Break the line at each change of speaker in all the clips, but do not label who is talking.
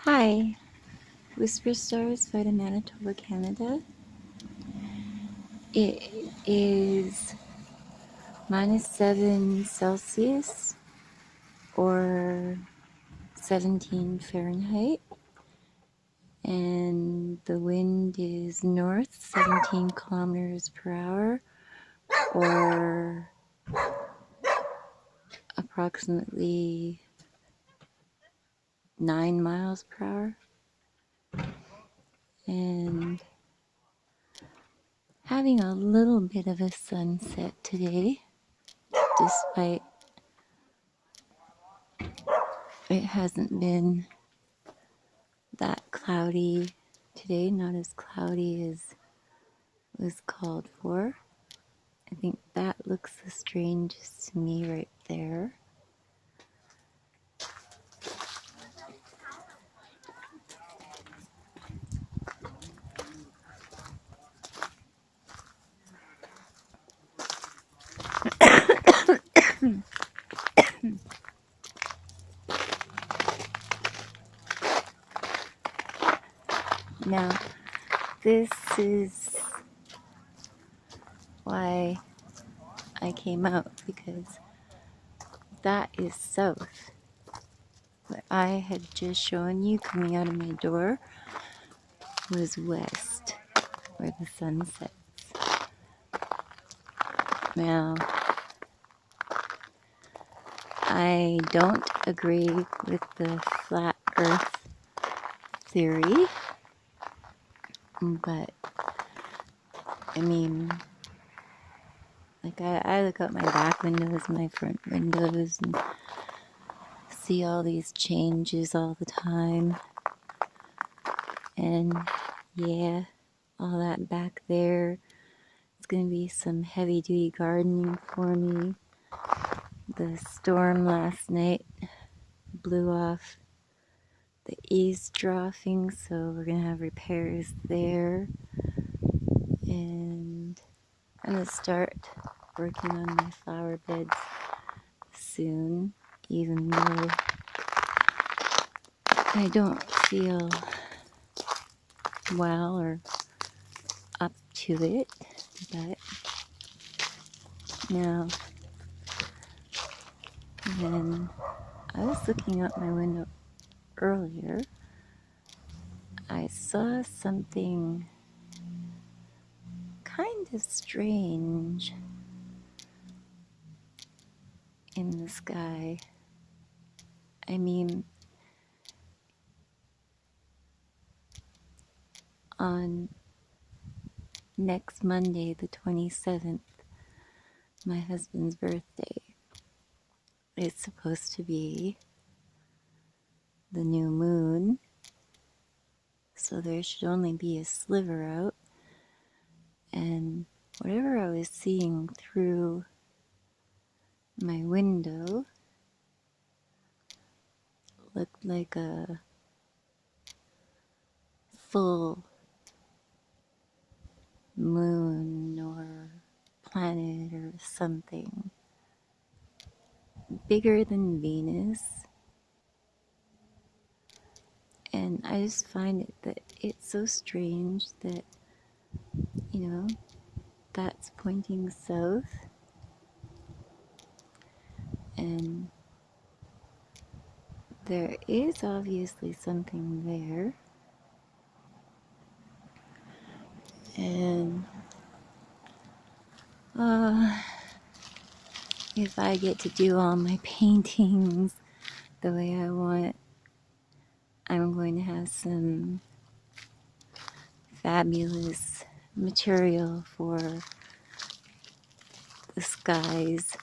Hi, WhisperStars out of Manitoba, Canada. It is -7 Celsius or 17 Fahrenheit, and the wind is north 17 kilometers per hour or approximately 9 miles per hour. And having a little bit of a sunset today, despite it hasn't been that cloudy today, not as cloudy as was called for. I think that looks the strangest to me right there. Now, this is why I came out, because that is south. What I had just shown you coming out of my door was west, where the sun sets. Now, I don't agree with the flat earth theory, but I mean, like I look out my back windows, my front windows, and see all these changes all the time. And yeah, all that back there, it's gonna be some heavy duty gardening for me. The storm last night blew off the eavesdropping, so we're gonna have repairs there. And I'm gonna start working on my flower beds soon, even though I don't feel well or up to it. But now, when I was looking out my window earlier, I saw something kind of strange in the sky. I mean, on next Monday, the 27th, my husband's birthday, it's supposed to be the new moon, so there should only be a sliver out, and whatever I was seeing through my window looked like a full moon or planet or something bigger than Venus. And I just find it that it's so strange that, you know, that's pointing south, and there is obviously something there. And if I get to do all my paintings the way I want, I'm going to have some fabulous material for the skies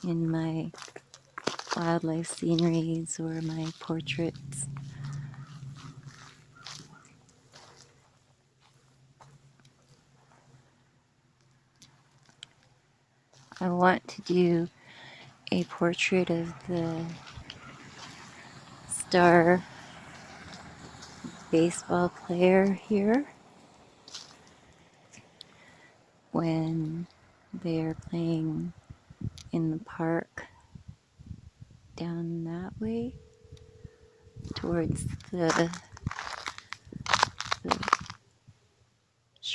in my wildlife sceneries or my portraits. I want to do a portrait of the star baseball player here when they are playing in the park down that way towards the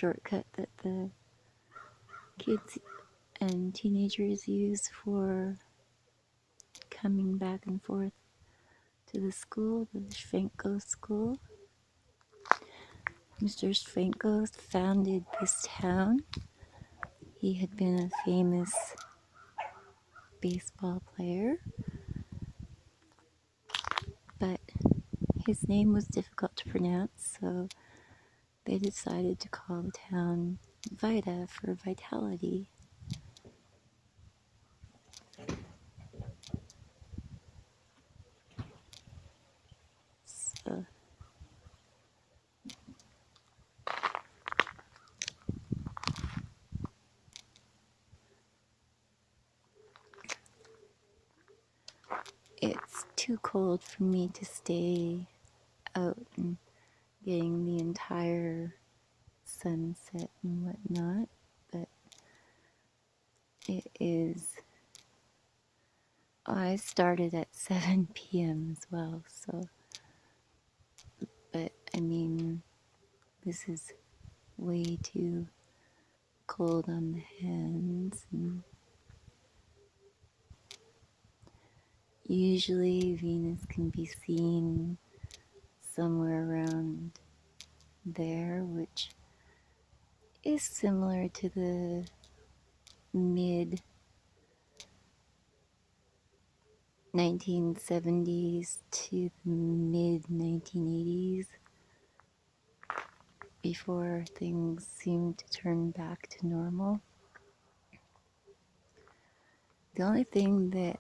shortcut that the kids and teenagers use for coming back and forth to the school, the Schwenko school. Mr. Schwenko founded this town. He had been a famous baseball player, but his name was difficult to pronounce, so they decided to call the town Vita for vitality. So it's too cold for me to stay out and getting the entire sunset and whatnot, but it is. I started at 7 p.m. as well, so, but I mean, this is way too cold on the hands, and usually Venus can be seen somewhere around there, which is similar to the mid 1970s to the mid 1980s, before things seemed to turn back to normal. The only thing that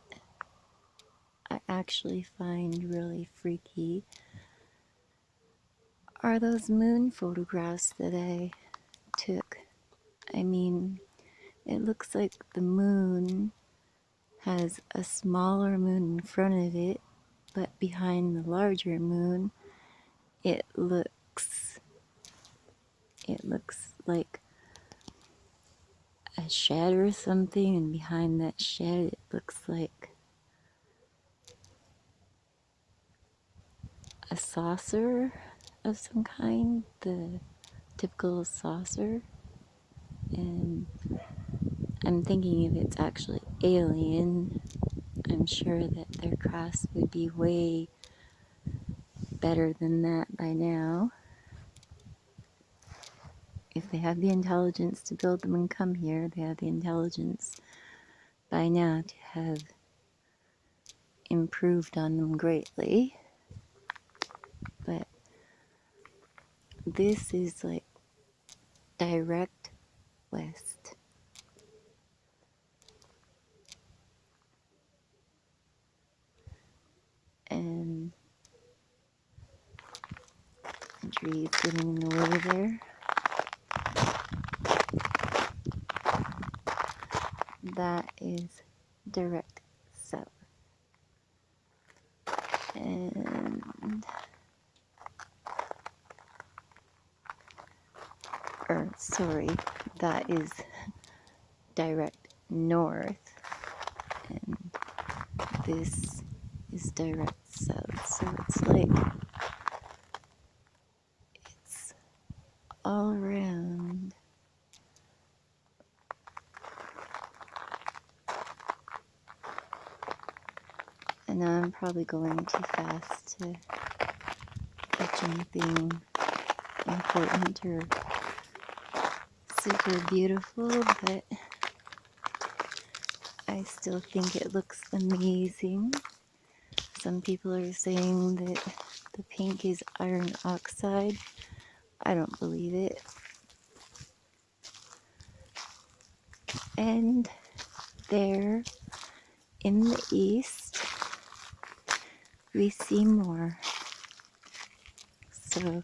I actually find really freaky are those moon photographs that I took. I mean, it looks like the moon has a smaller moon in front of it, but behind the larger moon, it looks like a shed or something, and behind that shed it looks like a saucer of some kind, the typical saucer. And I'm thinking if it's actually alien, I'm sure that their crafts would be way better than that by now. If they have the intelligence to build them and come here, they have the intelligence by now to have improved on them greatly. But this is like direct west. And the trees getting in the way there. That is direct south. And that is direct north, and this is direct south, so it's like it's all around. And now I'm probably going too fast to catch anything important or super beautiful, but I still think it looks amazing. Some people are saying that the pink is iron oxide. I don't believe it. And there in the east, we see more. So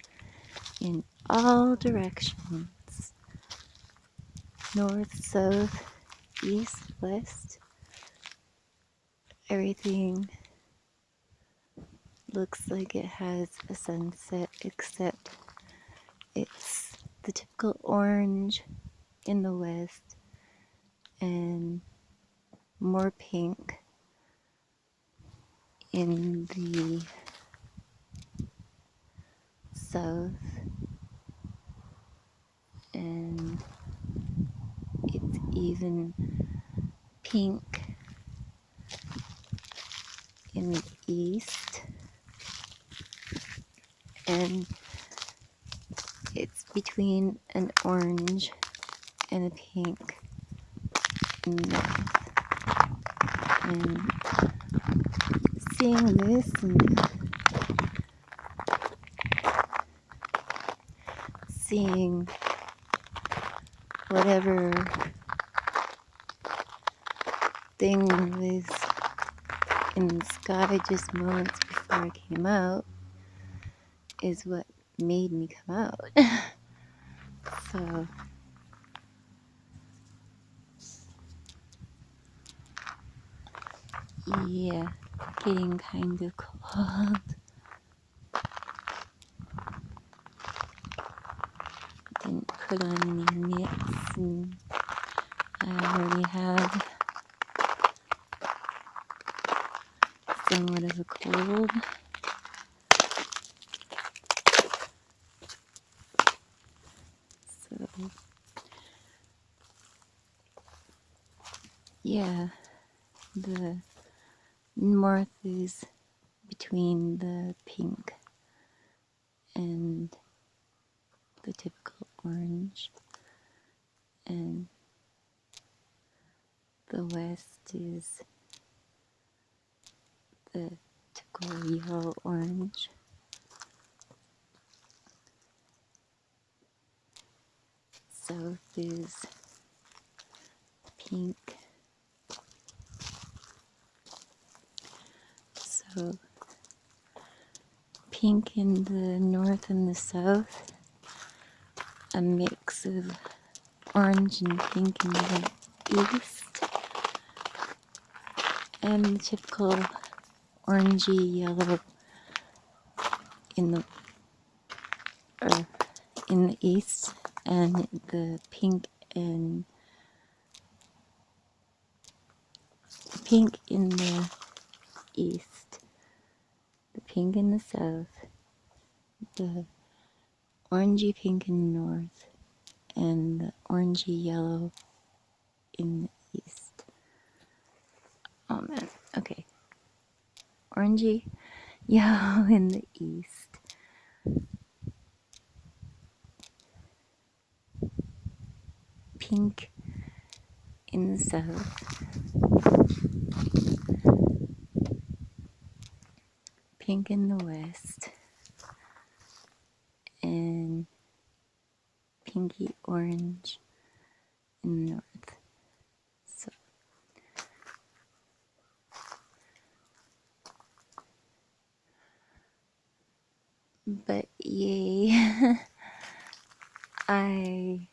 in all directions, north, south, east, west, everything looks like it has a sunset, except it's the typical orange in the west and more pink in the south, and even pink in the east, and it's between an orange and a pink in the north. And seeing this and seeing whatever thing was in the sky just moments before I came out is what made me come out. So yeah, getting kind of cold. Didn't put on any mitts, and I already have somewhat of a cold. So yeah, the north is between the pink and the typical orange, and the west is the typical yellow orange. South is pink. So pink in the north and the south, a mix of orange and pink in the east, and the typical orangey yellow in the east, and the pink in the east, the pink in the south, the orangey pink in the north, and the orangey yellow in the east. Oh man, okay. Orangey yellow in the east, pink in the south, pink in the west, and pinky orange in the north. So but yay. I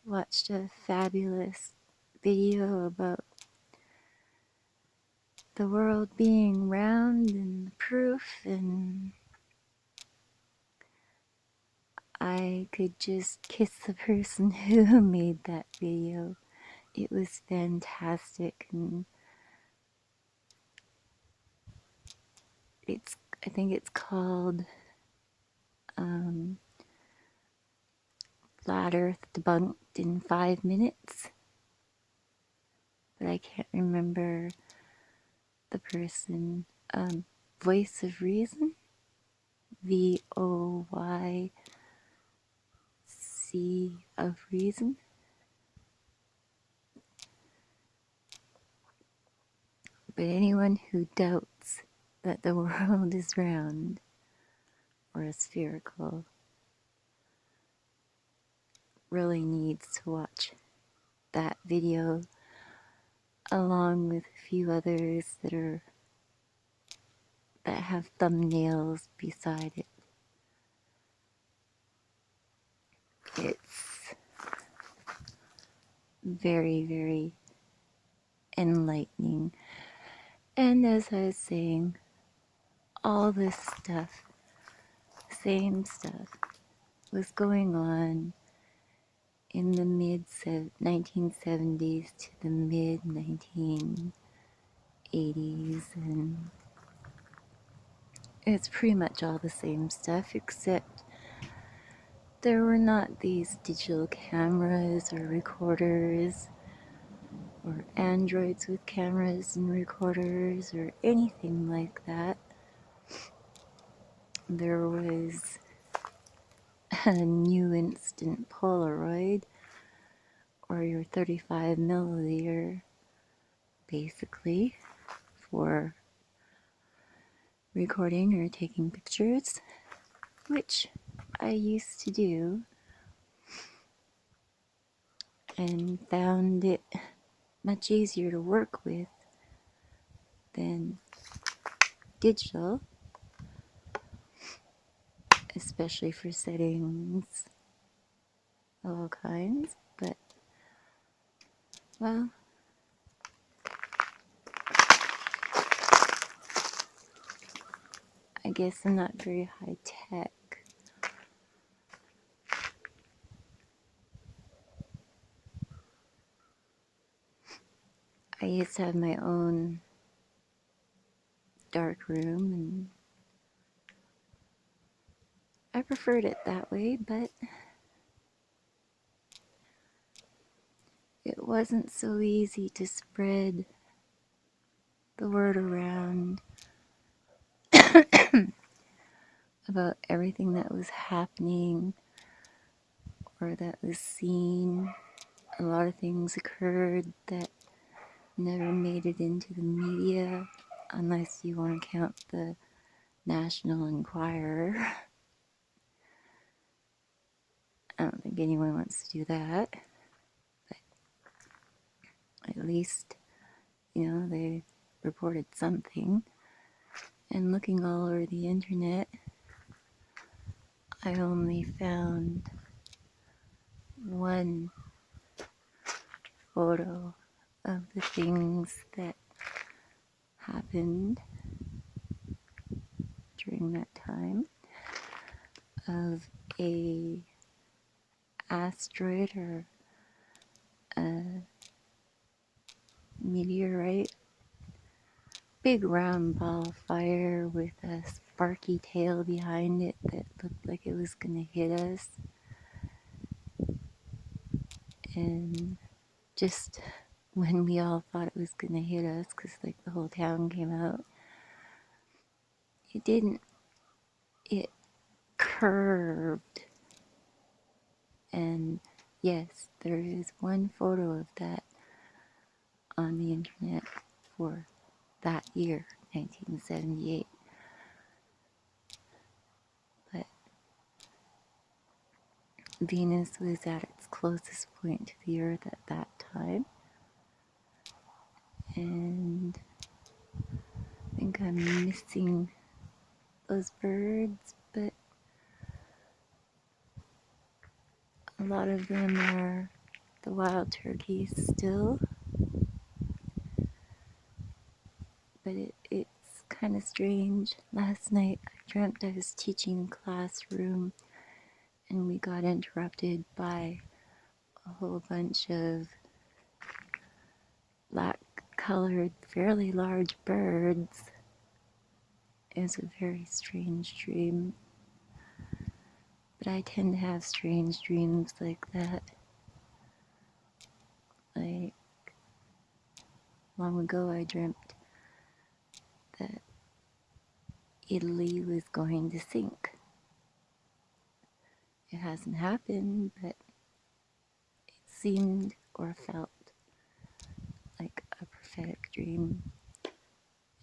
watched a fabulous video about the world being round and the proof, and I could just kiss the person who made that video. It was fantastic, and I think it's called Flat Earth Debunked in 5 minutes, but I can't remember the person. Voice of Reason, VOYC of Reason. But anyone who doubts that the world is round or spherical really needs to watch that video, along with a few others that have thumbnails beside it. It's very, very enlightening. And as I was saying, all this stuff, same stuff, was going on in the mid 1970s to the mid 1980s, and it's pretty much all the same stuff, except there were not these digital cameras or recorders or androids with cameras and recorders or anything like that. There was a new instant Polaroid, or your 35 milliliter, basically, for recording or taking pictures, which I used to do, and found it much easier to work with than digital, especially for settings of all kinds. But, well, I guess I'm not very high tech. I used to have my own dark room, and I preferred it that way, but it wasn't so easy to spread the word around about everything that was happening or that was seen. A lot of things occurred that never made it into the media, unless you want to count the National Enquirer. I don't think anyone wants to do that, but at least, they reported something. And looking all over the internet, I only found one photo of the things that happened during that time, of a asteroid or a meteorite, big round ball of fire with a sparky tail behind it that looked like it was gonna hit us. And just when we all thought it was gonna hit us, because like the whole town came out, it didn't. It curved. And yes, there is one photo of that on the internet for that year, 1978. But Venus was at its closest point to the Earth at that time. And I think I'm missing those birds, but a lot of them are the wild turkeys still. But it's kind of strange. Last night I dreamt I was teaching a classroom and we got interrupted by a whole bunch of black-colored, fairly large birds. It was a very strange dream. But I tend to have strange dreams like that. Like, long ago I dreamt that Italy was going to sink. It hasn't happened, but it seemed or felt like a prophetic dream.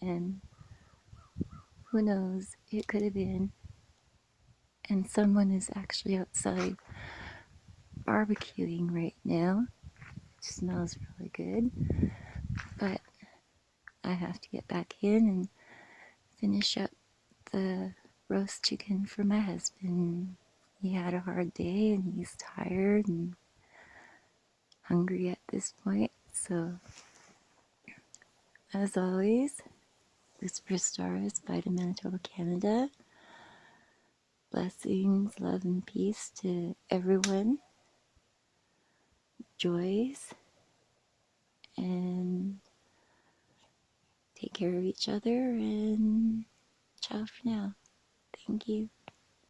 And who knows, it could have been. And someone is actually outside barbecuing right now. It smells really good. But I have to get back in and finish up the roast chicken for my husband. He had a hard day and he's tired and hungry at this point. So, as always, WhisperStars by Manitoba, Canada. Blessings, love, and peace to everyone. Joys. And take care of each other, and ciao for now. Thank you.